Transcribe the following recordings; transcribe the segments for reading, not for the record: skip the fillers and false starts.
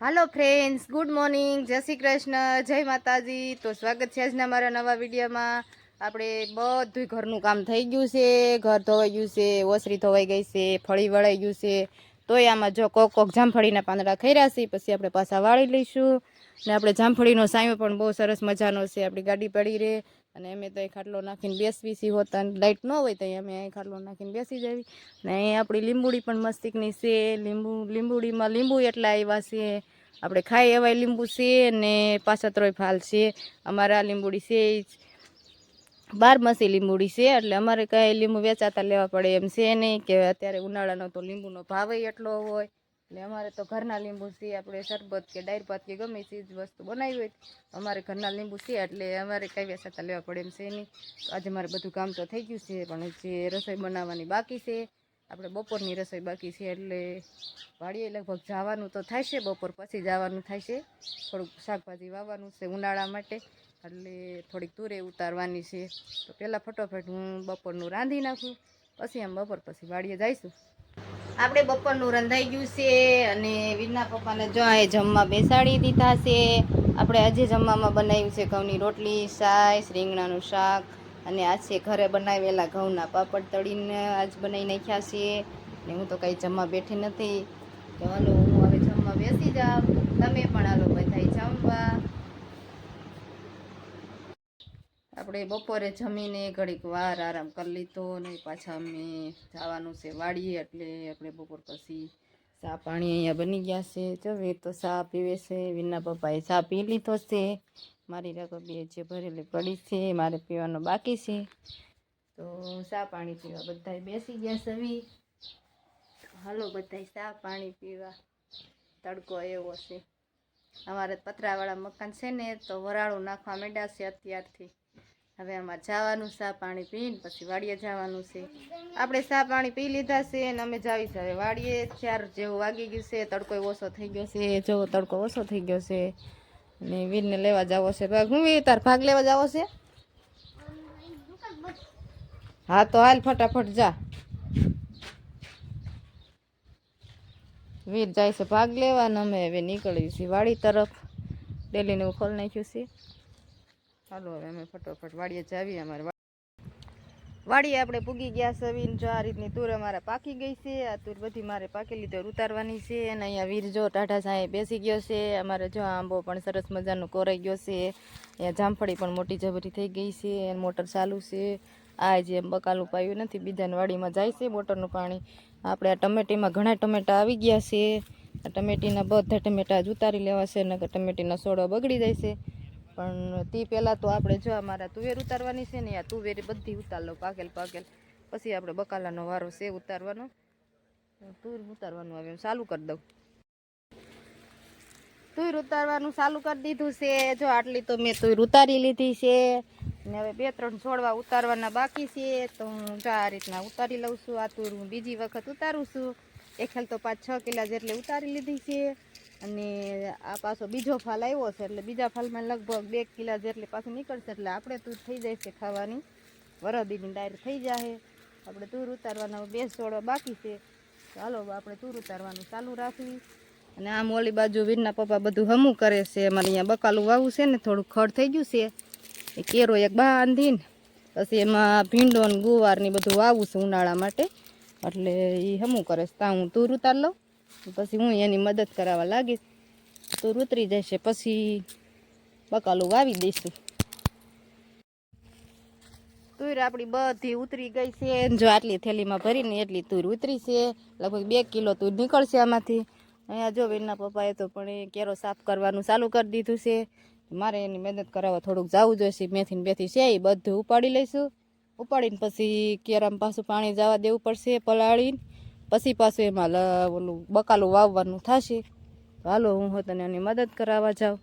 હાલો friends, good morning, જય શ્રી કૃષ્ણ, જય માતાજી। તો સ્વાગત છે આજના મારા નવા વિડીયોમાં। આપણે બધું ઘરનું કામ થઈ ગયું છે, ઘર ધોવાઈ ગયું છે, ઓસરી ધોવાઈ ગઈ છે, ફળી વળાઈ ગયું છે। તોય આમાં જો કોક જામફળીના પાંદડા ખર્યા છે, પછી આપણે પાછા વાળી લઈશું। ને આપણે જામફળીનો સાયો પણ બહુ સરસ મજાનો છે, આપણી ગાડી પડી રહે। અને અમે તો અહીં ખાટલો નાખીને બેસવી છીએ, હોતા લાઇટ ન હોય તો અમે અહીં ખાટલો નાખીને બેસી જવી। ને અહીં આપણી લીંબુડી પણ મસ્તીકની છે, લીંબુડીમાં લીંબુ એટલા આવ્યા છે। આપણે ખાઈ એવા લીંબુ છે ને પાછા ત્રોય ફાલ છે। અમારા લીંબુડી છે 12 લીંબુડી છે, એટલે અમારે કાંઈ લીંબુ વેચાતા લેવા પડે એમ છે નહીં કે અત્યારે ઉનાળાનો તો લીંબુનો ભાવ એટલો હોય। એટલે અમારે તો ઘરના લીંબુ છે, આપણે શરબત કે ડાયર ભાત કે ગમે ચીજ વસ્તુ બનાવી હોય અમારે ઘરના લીંબુ છે, એટલે અમારે કાંઈ વેચાતા લેવા પડે એમ છે નહીં। આજે મારે બધું કામ તો થઈ ગયું છે, પણ જે રસોઈ બનાવવાની બાકી છે, આપણે બપોરની રસોઈ બાકી છે, એટલે વાડીએ લગભગ જવાનું તો થાય છે, બપોર પછી જવાનું થાય છે। થોડુંક શાકભાજી વાવવાનું છે ઉનાળા માટે, એટલે થોડીક તુરે ઉતારવાની છે। તો પહેલાં ફટોફટ હું બપોરનું રાંધી નાખું, પછી આમ બપોર પછી વાડીએ જઈશું। આપણે બપોરનું રંધાઈ ગયું છે, અને વીરના પપ્પાને જો આ જમવા બેસાડી દીધા છે। આપણે આજે જમવામાં બનાવ્યું છે ઘઉંની રોટલી, છાશ, રીંગણાનું શાક, અને આજ છે ઘરે બનાવેલા ઘઉંના પાપડ તળીને આજ બનાવી નાખ્યા છે। ને હું તો કંઈ જમવા બેઠી નથી, તો હાલો હું હવે જમવા બેસી જાઉં, તમે પણ હાલો બધાય જમવા। આપણે બપોરે જમીને ઘડીક વાર આરામ કરી લીધો, ને પાછા અમે જવાનું છે વાડીએ, એટલે આપણે બપોર પછી ચા પાણી અહીંયા બની ગયા છે। જો વીર તો ચા પીવે છે, વીરના પપ્પાએ ચા પી લીધો છે, મારી રકબી જે ભરેલી પડી છે, મારે પીવાનું બાકી છે। તો ચા પાણી પીવા બધાય બેસી ગયા છે। હાલો બધાય ચા પાણી પીવા, તડકો એવો છે। અમારે પતરાવાળા મકાન છે ને, તો વરાળું નાખવા માંડ્યા છે અત્યારથી। હવે અમારે જવાનું ચા પાણી પીને પછી વાડીએ જવાનું છે। આપણે ચા પાણી પી લીધા છે, અને અમે જાવી છે હવે વાડીએ। 4 જેવું વાગી ગયું છે, તડકો ઓછો થઈ ગયો છે, જો તડકો ઓછો થઈ ગયો છે, અને વીરને લેવા જવો છે ભાગ। હું વીર તાર ભાગ લેવા જવો છે? હા તો હાલ ફટાફટ જા। વીર જાય છે ભાગ લેવા, ને અમે હવે નીકળી છીએ વાડી તરફ। ડેલીને એવું ખોલી નાખ્યું છે। ચાલો હવે અમે ફટોફટ વાડીએ જાવીએ। અમારે વાડીએ આપણે પૂગી ગયા છે। જો આ રીતની તૂર અમારે પાકી ગઈ છે, આ તૂર બધી મારે પાકેલી તો ઉતારવાની છે। અને અહીંયા વીર જો ટાઢા છાંયે બેસી ગયો છે। અમારે જો આંબો પણ સરસ મજાનો કોરાઈ ગયો છે, અહીંયા જામફળી પણ મોટી જબરી થઈ ગઈ છે, મોટર ચાલુ છે। આ જે બકાલું પાયું નથી, બીજાની વાડીમાં જાય છે મોટરનું પાણી। આપણે આ ટમેટીમાં ઘણા ટમેટા આવી ગયા છે, આ ટમેટીના બધા ટમેટા જ ઉતારી લેવા છે, નકર ટમેટીના છોડવા બગડી જાય છે। પણ તે પહેલાં તો આપણે જો અમારા તુવેર ઉતારવાની છે ને, આ તુવેર બધી ઉતાર લો પાકેલ, પછી આપણે બકાલાનો વારો છે ઉતારવાનો। તુર ઉતારવાનું હવે ચાલુ કરી દઉં। તુર ઉતારવાનું ચાલુ કરી દીધું છે, જો આટલી તો મેં તુર ઉતારી લીધી છે, ને હવે 2-3 છોડવા ઉતારવાના બાકી છે। તો હું જો આ રીતના ઉતારી લઉં છું। આ તુર હું બીજી વખત ઉતારું છું, એક ખેલ તો 5-6 કિલા જેટલી ઉતારી લીધી છે, અને આ પાછો બીજો ફાલ આવ્યો છે, એટલે બીજા ફાલમાં લગભગ 2 કિલા જેટલી પાછી નીકળશે, એટલે આપણે તુર થઈ જાય છે ખાવાની, વરદીની ડાયર થઈ જાય। આપણે તુર ઉતારવાના 2 છોડવા બાકી છે, ચાલો આપણે તુર ઉતારવાનું ચાલુ રાખવી। અને આમ ઓલી બાજુ વીરના પપ્પા બધું હમું કરે છે। અમારે અહીંયા બકાલું વાવું છે ને, થોડું ખડ થઈ ગયું છે, એ કેરો એક બાંધીને પછી એમાં ભીંડો ને ગુવાર ને બધું વાવું છે ઉનાળા માટે, એટલે એ હમું કરે છે। ત્યાં હું તુર ઉતાર લઉં, પછી હું એની મદદ કરાવવા લાગીશ। તુર ઉતરી જશે પછી બકાલું વાવી દઈશું। તુર આપણી બધી ઉતરી ગઈ છે, જો આટલી થેલીમાં ભરીને એટલી તુર ઉતરી છે, લગભગ 2 કિલો તુર નીકળશે આમાંથી। અહીંયા જો વીરના પપ્પાએ તો પણ એ કેરો સાફ કરવાનું ચાલુ કરી દીધું છે, મારે એની મદદ કરાવવા થોડુંક જવું જોઈશે। મેથી ને બેથી છે એ બધું ઉપાડી લઈશું, ઉપાડીને પછી કેરામાં પાછું પાણી જવા દેવું પડશે પલાળીને, પછી પાછું એમાં ઓલું બકાલું વાવવાનું થશે। હાલો હું તને એની મદદ કરાવવા જાઉં।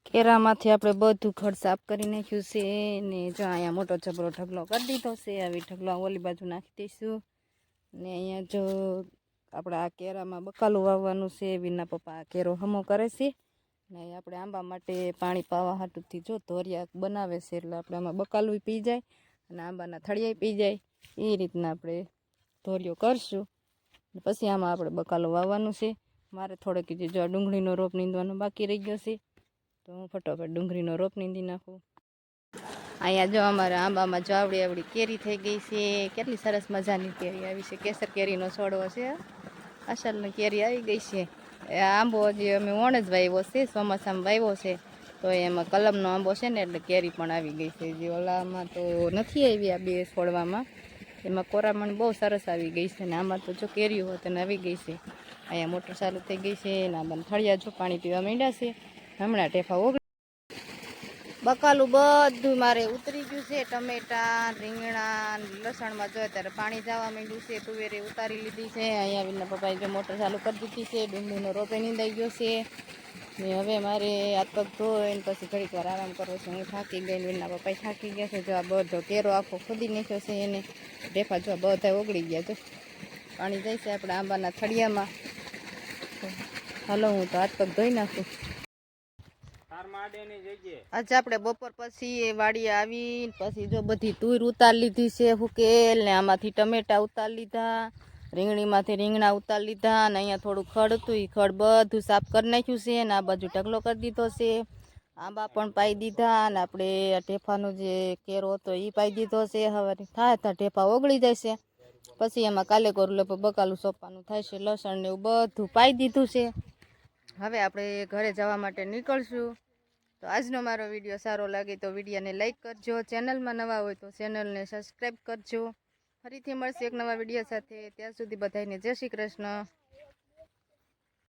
કેરામાંથી આપણે બધું ખડ સાફ કરી નાખ્યું છે, ને જો અહીંયા મોટો જબરો ઢગલો કરી દીધો છે। આવી ઢગલો ઓલી બાજુ નાખી દઈશું, ને અહીંયા જો આપણે આ કેરામાં બકાલું વાવવાનું છે। વીરના પપ્પા આ કેરો હમો કરે છે, ને આપણે આંબા માટે પાણી પાવા હાટુથી જો ધોરિયા બનાવે છે, એટલે આપણે આમાં બકાલું પી જાય અને આંબાના થળિયા પી જાય, એ રીતના આપણે ધોરિયો કરશું। પછી આમાં આપણે બકાલો વાવવાનું છે. મારે થોડોક જે જો ડુંગળીનો રોપ નીંદવાનો બાકી રહી ગયો છે, તો હું ફટોફટ ડુંગળીનો રોપ નીંદી નાખું. અહીંયા જો અમારા આંબામાં જો આવડી કેરી થઈ ગઈ છે. કેટલી સરસ મજાની કેરી આવી છે. કેસર કેરીનો છોડવો છે. અસલની કેરી આવી ગઈ છે. એ આંબો જે અમે ઓણ જ વાવ્યો છે, ચોમાસામાં વાવ્યો છે, તો એમાં કલમનો આંબો છે ને એટલે કેરી પણ આવી ગઈ છે. જે ઓલામાં તો નથી આવી, આ બે છોડવામાં એમાં કોરામણ બહુ સરસ આવી ગઈ છે. ને આમાં તો જો કેરીઓ હોત ને આવી ગઈ છે. અહીંયા મોટર ચાલુ થઈ ગઈ છે ને આમાં થળિયા જો પાણી પીવા માંડ્યા છે. હમણાં ટેફા ઓગળી બકાલું બધું મારે ઉતરી ગયું છે. ટમેટા, રીંગણા, લસણમાં જો અત્યારે પાણી જવા માંડ્યું છે. તુવેરે ઉતારી લીધી છે. અહીંયા વિના પપ્પાએ જો મોટર ચાલુ કરી દીધી છે. ડુંગળીનો રોપે નીંદાઈ ગયો છે. ને હવે મારે હાથ પગ ધોઈને પછી ઘડીક વાર આરામ કરવો છે. હું થાકી ગઈ, વિના પપ્પાએ થાકી ગયા છે. જો આ બધો કેરો આખો ખોદી નાખ્યો છે એને. ઢેફા જો બધા ઓગળી ગયા. જો પાણી જાય છે આપણા આંબાના થળિયામાં. હાલો હું તો હાથ પગ ધોઈ નાખું. આજે આપણે બપોર પછી વાડીએ આવી પછી જો બધી તુર ઉતારી લીધી છે ફૂકેલ ને. આમાંથી ટમેટા ઉતારી લીધા, રીંગણીમાંથી રીંગણા ઉતારી લીધા, અને અહીંયા થોડું ખડ હતું એ ખડ બધું સાફ કરી નાખ્યું છે. અને આ બાજુ ઢગલો કરી દીધો છે. આંબા પણ પાઈ દીધા, અને આપણે ઢેફાનો જે કેરો હતો એ પાઈ દીધો છે. હવે થાય ત્યાં ઢેફા ઓગળી જાય છે. પછી એમાં કાલે કોરું લગભગ બકાલું સોંપવાનું થાય છે. લસણ ને એવું બધું પાઈ દીધું છે. હવે આપણે ઘરે જવા માટે નીકળશું. તો આજનો મારો વિડીયો સારો લાગે તો વિડીયોને લાઈક કરજો. ચેનલમાં નવા હોય તો ચેનલને સબસ્ક્રાઈબ કરજો. ફરીથી મળશે એક નવા વિડીયો સાથે. ત્યાં સુધી બધાને જય શ્રી કૃષ્ણ.